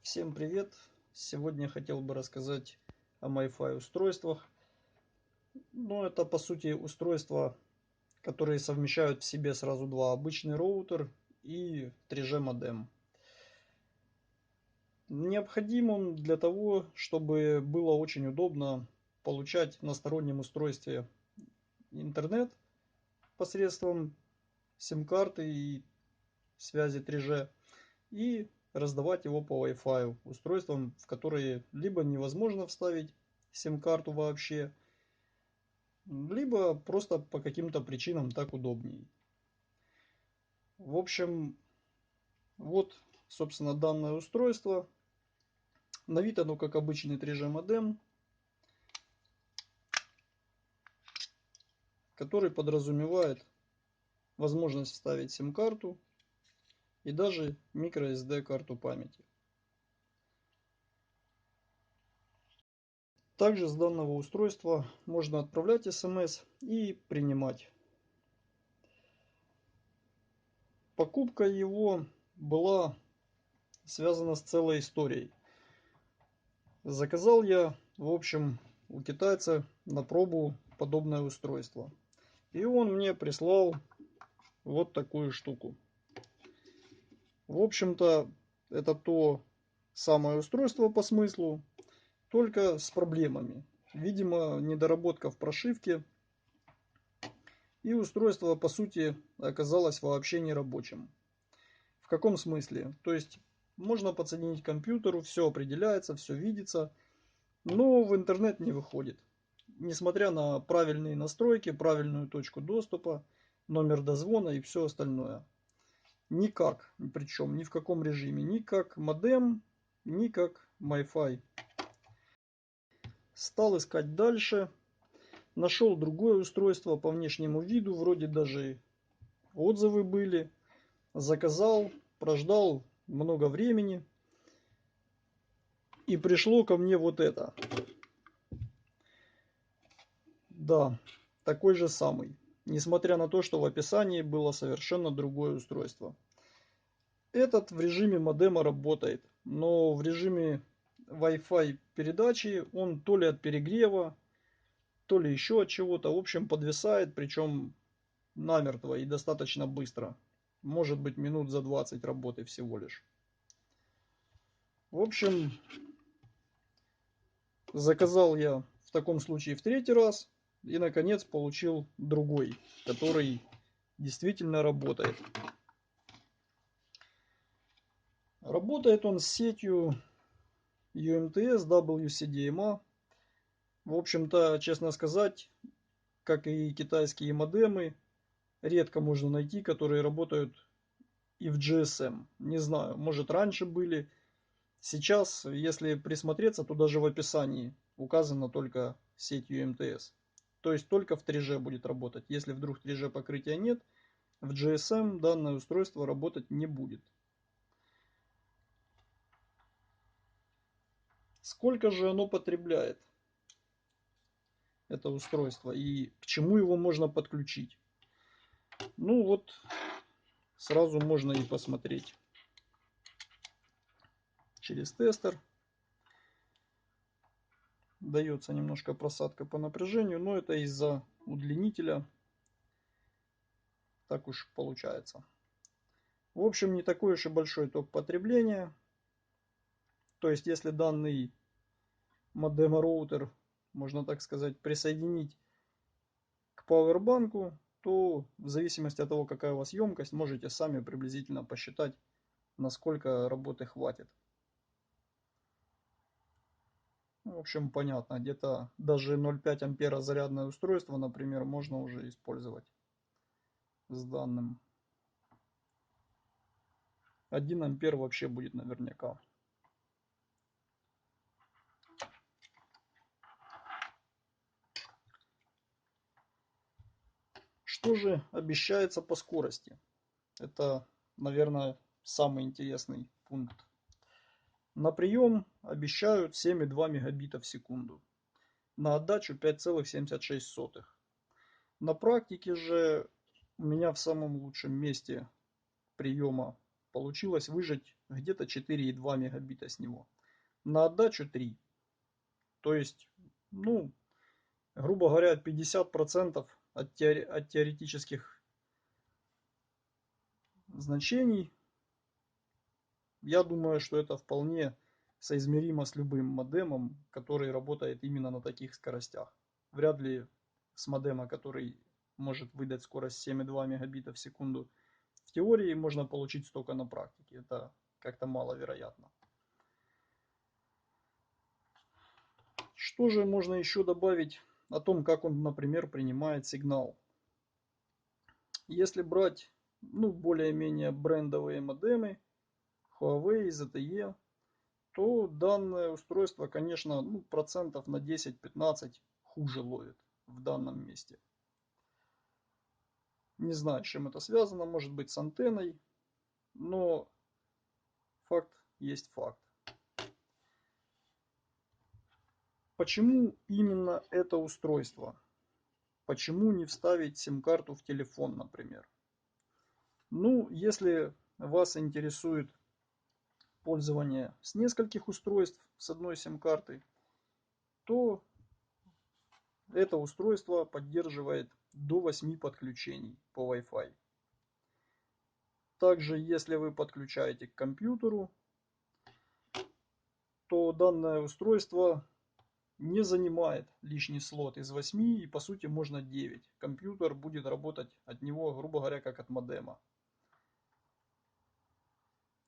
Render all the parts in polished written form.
Всем привет! Сегодня я хотел бы рассказать о MiFi устройствах. Это по сути устройства, которые совмещают в себе сразу два: обычный роутер и 3G модем. Необходим он для того, чтобы было очень удобно получать на стороннем устройстве интернет посредством сим-карты и связи 3G и раздавать его по Wi-Fi устройствам, в которые либо невозможно вставить сим-карту вообще, либо просто по каким-то причинам так удобнее. В общем, вот, собственно, данное устройство. На вид оно как обычный 3G модем, который подразумевает возможность вставить сим-карту и даже microSD карту памяти. Также с данного устройства можно отправлять смс и принимать. Покупка его была связана с целой историей. Заказал я, в общем, у китайца на пробу подобное устройство. И он мне прислал вот такую штуку. В общем-то, это то самое устройство по смыслу, только с проблемами. Видимо, недоработка в прошивке. И устройство, по сути, оказалось вообще не рабочим. В каком смысле? То есть, можно подсоединить к компьютеру, все определяется, все видится, но в интернет не выходит. Несмотря на правильные настройки, правильную точку доступа, номер дозвона и все остальное. Никак, причем ни в каком режиме, ни как модем, ни как MiFi. Стал искать дальше, нашел другое устройство по внешнему виду, вроде даже отзывы были. Заказал, прождал много времени, и пришло ко мне вот это. Да, такой же самый. Несмотря на то, что в описании было совершенно другое устройство. Этот в режиме модема работает, но в режиме Wi-Fi передачи он то ли от перегрева, то ли еще от чего-то, в общем, подвисает, причем намертво и достаточно быстро. Может быть, минут за 20 работы всего лишь. В общем, заказал я в таком случае в третий раз и, наконец, получил другой, который действительно работает. Работает он с сетью UMTS WCDMA. В общем-то, честно сказать, как и китайские модемы, редко можно найти, которые работают и в GSM. Не знаю, может раньше были. Сейчас, если присмотреться, то даже в описании указана только сеть UMTS. То есть только в 3G будет работать. Если вдруг 3G покрытия нет, в GSM данное устройство работать не будет. Сколько же оно потребляет, это устройство, и к чему его можно подключить? Сразу можно и посмотреть через тестер. Дается немножко просадка по напряжению, но это из-за удлинителя. Так уж получается. В общем, не такой уж и большой ток потребления. То есть, если данный модем-роутер, можно так сказать, присоединить к пауэрбанку, то в зависимости от того, какая у вас емкость, можете сами приблизительно посчитать, насколько работы хватит. В общем, понятно, где-то даже 0,5 ампера зарядное устройство, например, можно уже использовать с данным. 1 ампер вообще будет наверняка. Что же обещается по скорости? Это, наверное, самый интересный пункт. На прием обещают 7,2 мегабита в секунду. На отдачу 5,76. На практике же у меня в самом лучшем месте приема получилось выжать где-то 4,2 мегабита с него. На отдачу 3. То есть, ну, грубо говоря, 50% от теоретических значений. Я думаю, что это вполне соизмеримо с любым модемом, который работает именно на таких скоростях. Вряд ли с модема, который может выдать скорость 7,2 мегабита в секунду, в теории можно получить столько на практике. Это как-то маловероятно. Что же можно еще добавить о том, как он, например, принимает сигнал? Если брать, ну, более-менее брендовые модемы, Huawei, ZTE, то данное устройство, конечно, ну, процентов на 10-15 хуже ловит в данном месте. Не знаю, с чем это связано, может быть с антенной, но факт есть факт. Почему именно это устройство? Почему не вставить сим-карту в телефон, например? Ну, если вас интересует пользование с нескольких устройств с одной сим-картой, то это устройство поддерживает до 8 подключений по Wi-Fi. Также, если вы подключаете к компьютеру, то данное устройство не занимает лишний слот из 8, и по сути можно 9. Компьютер будет работать от него, грубо говоря, как от модема.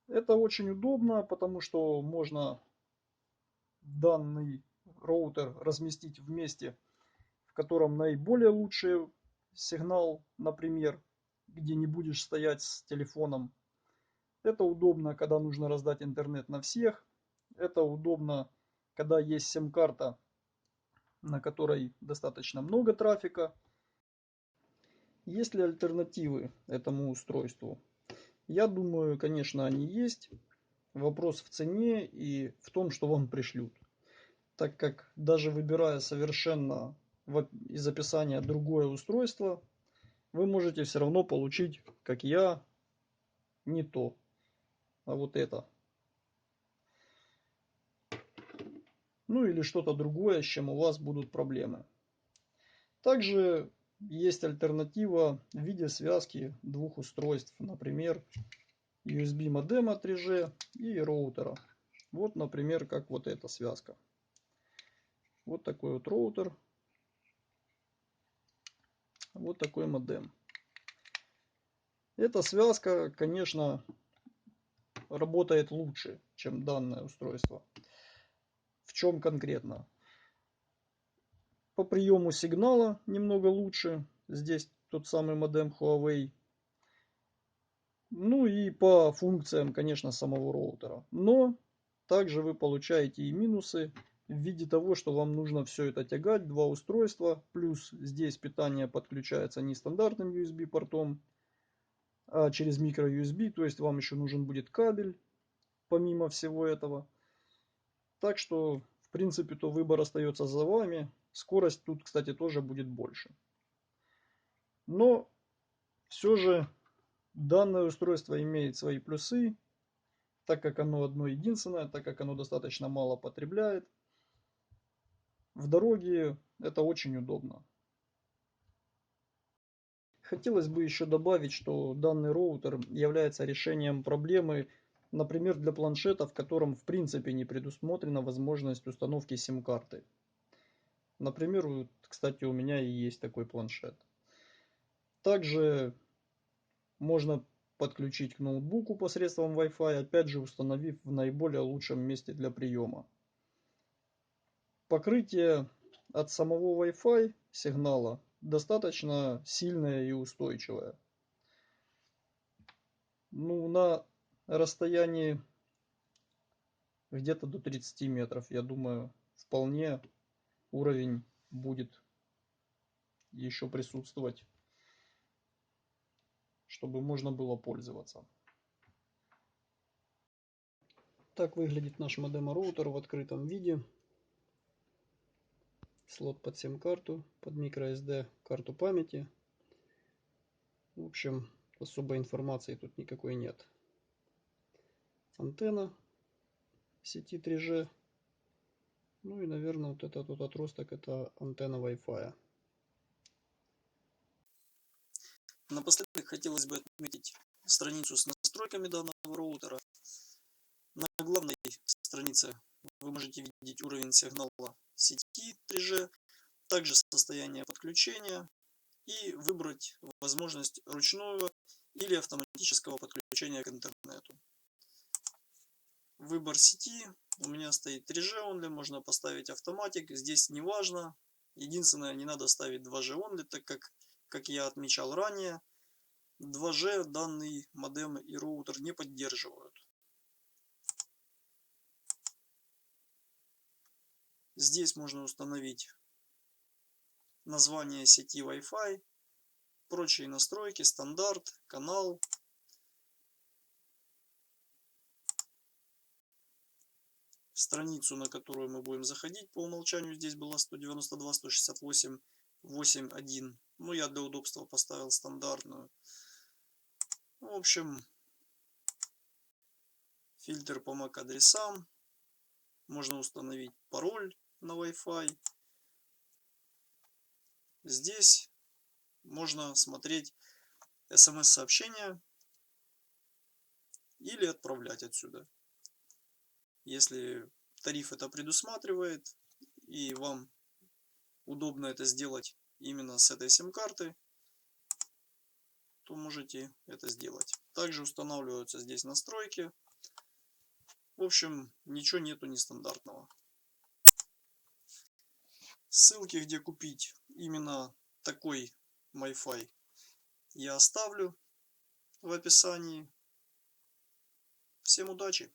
Это очень удобно, потому что можно данный роутер разместить в месте, в котором наиболее лучший сигнал, например, где не будешь стоять с телефоном. Это удобно, когда нужно раздать интернет на всех. Это удобно, когда есть сим-карта, на которой достаточно много трафика. Есть ли альтернативы этому устройству? Я думаю, конечно, они есть. Вопрос в цене и в том, что вам пришлют. Так как даже выбирая совершенно из описания другое устройство, вы можете все равно получить, как я, не то, а вот это. Ну или что-то другое, с чем у вас будут проблемы. Также есть альтернатива в виде связки двух устройств, например, USB модема 3G и роутера. Вот, например, как вот эта связка. Вот такой вот роутер. Вот такой модем. Эта связка, конечно, работает лучше, чем данное устройство. В чем конкретно? По приему сигнала немного лучше. Здесь тот самый модем Huawei. Ну и по функциям, конечно, самого роутера. Но также вы получаете и минусы в виде того, что вам нужно все это тягать, два устройства. Плюс здесь питание подключается не стандартным USB портом, а через микро USB. То есть вам еще нужен будет кабель, помимо всего этого. Так что, в принципе, то выбор остается за вами. Скорость тут, кстати, тоже будет больше. Но все же данное устройство имеет свои плюсы, так как оно одно единственное, так как оно достаточно мало потребляет. В дороге это очень удобно. Хотелось бы еще добавить, что данный роутер является решением проблемы, например, для планшета, в котором в принципе не предусмотрена возможность установки сим-карты. Например, кстати, у меня и есть такой планшет. Также можно подключить к ноутбуку посредством Wi-Fi, опять же установив в наиболее лучшем месте для приема. Покрытие от самого Wi-Fi сигнала достаточно сильное и устойчивое. Ну, на расстоянии где-то до 30 метров, я думаю, вполне уровень будет еще присутствовать, чтобы можно было пользоваться. Так выглядит наш модем-роутер в открытом виде. Слот под сим-карту, под microSD карту памяти. В общем, особой информации тут никакой нет. антенна сети 3G. Ну и, наверное, вот этот вот отросток — это антенна Wi-Fi. Напоследок хотелось бы отметить страницу с настройками данного роутера. На главной странице вы можете видеть уровень сигнала сети 3G, также состояние подключения и выбрать возможность ручного или автоматического подключения к интернету. Выбор сети у меня стоит 3G only, можно поставить автоматик, здесь не важно. Единственное, не надо ставить 2G only, так как я отмечал ранее, 2G данный модем и роутер не поддерживают. Здесь можно установить название сети Wi-Fi, прочие настройки, стандарт, канал. Страницу, на которую мы будем заходить по умолчанию, здесь была 192.168.8.1. Но я для удобства поставил стандартную. В общем, фильтр по MAC адресам. Можно установить пароль на Wi-Fi. Здесь можно смотреть смс-сообщения или отправлять отсюда. Если тариф это предусматривает и вам удобно это сделать именно с этой сим-карты, то можете это сделать. Также устанавливаются здесь настройки. В общем, ничего нету нестандартного. Ссылки, где купить именно такой Wi-Fi, я оставлю в описании. Всем удачи!